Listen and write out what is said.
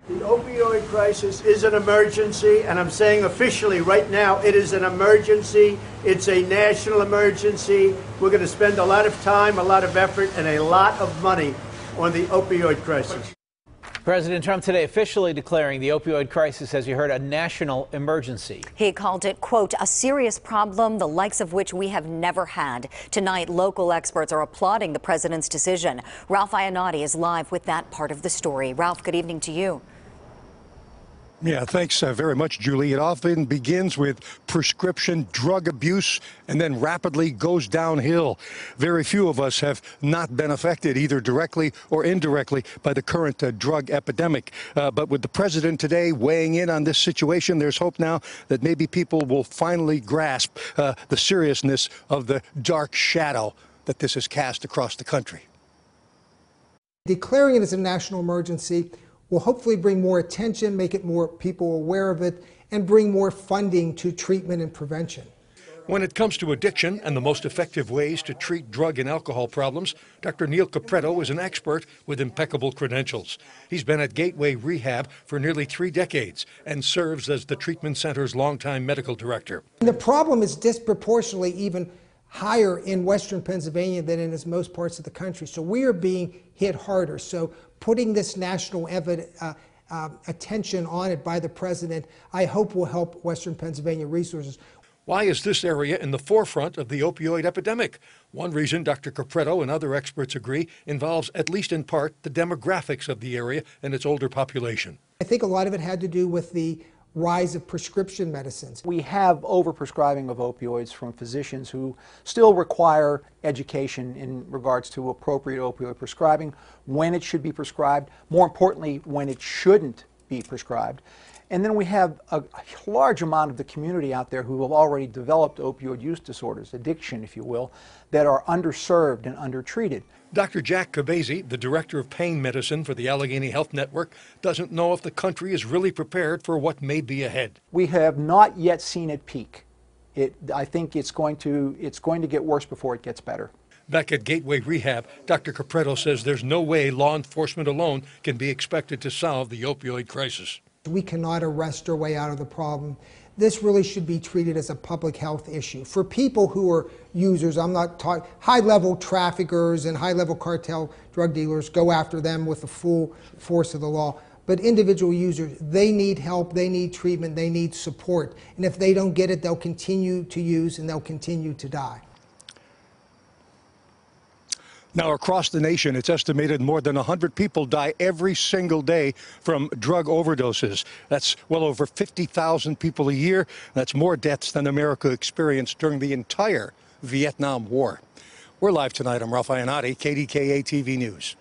The opioid crisis is an emergency, and I'm saying officially right now it is an emergency. It's a national emergency. We're going to spend a lot of time, a lot of effort, and a lot of money on the opioid crisis. President Trump today officially declaring the opioid crisis, as you heard, a national emergency. He called it, quote, a serious problem, the likes of which we have never had. Tonight, local experts are applauding the president's decision. Ralph Iannotti is live with that part of the story. Ralph, good evening to you. Yeah, thanks very much, Julie. It often begins with prescription drug abuse and then rapidly goes downhill. Very few of us have not been affected either directly or indirectly by the current drug epidemic. But with the president today weighing in on this situation, there's hope now that maybe people will finally grasp the seriousness of the dark shadow that this has cast across the country. Declaring it as a national emergency will hopefully bring more attention, make it more people aware of it, and bring more funding to treatment and prevention. When it comes to addiction and the most effective ways to treat drug and alcohol problems, Dr. Neil Capretto is an expert with impeccable credentials. He's been at Gateway Rehab for nearly 3 decades and serves as the treatment center's longtime medical director. And the problem is disproportionately even higher in Western Pennsylvania than in most parts of the country. So we are being hit harder. So putting this national attention on it by the president, I hope will help Western Pennsylvania resources. Why is this area in the forefront of the opioid epidemic? One reason Dr. Capretto and other experts agree involves, at least in part, the demographics of the area and its older population. I think a lot of it had to do with the rise of prescription medicines. We have overprescribing of opioids from physicians who still require education in regards to appropriate opioid prescribing, when it should be prescribed, more importantly, when it shouldn't be prescribed. And then we have a large amount of the community out there who have already developed opioid use disorders, addiction, if you will, that are underserved and undertreated. Dr. Jack Cabezi, the director of pain medicine for the Allegheny Health Network, doesn't know if the country is really prepared for what may be ahead. We have not yet seen it peak. I think it's going to get worse before it gets better. Back at Gateway Rehab, Dr. Capretto says there's no way law enforcement alone can be expected to solve the opioid crisis. We cannot arrest our way out of the problem. This really should be treated as a public health issue. For people who are users, I'm not talking high-level traffickers and high-level cartel drug dealers, go after them with the full force of the law. But individual users, they need help, they need treatment, they need support. And if they don't get it, they'll continue to use and they'll continue to die. Now, across the nation, it's estimated more than 100 people die every single day from drug overdoses. That's well over 50,000 people a year. That's more deaths than America experienced during the entire Vietnam War. We're live tonight. I'm Ralph Iannotti, KDKA-TV News.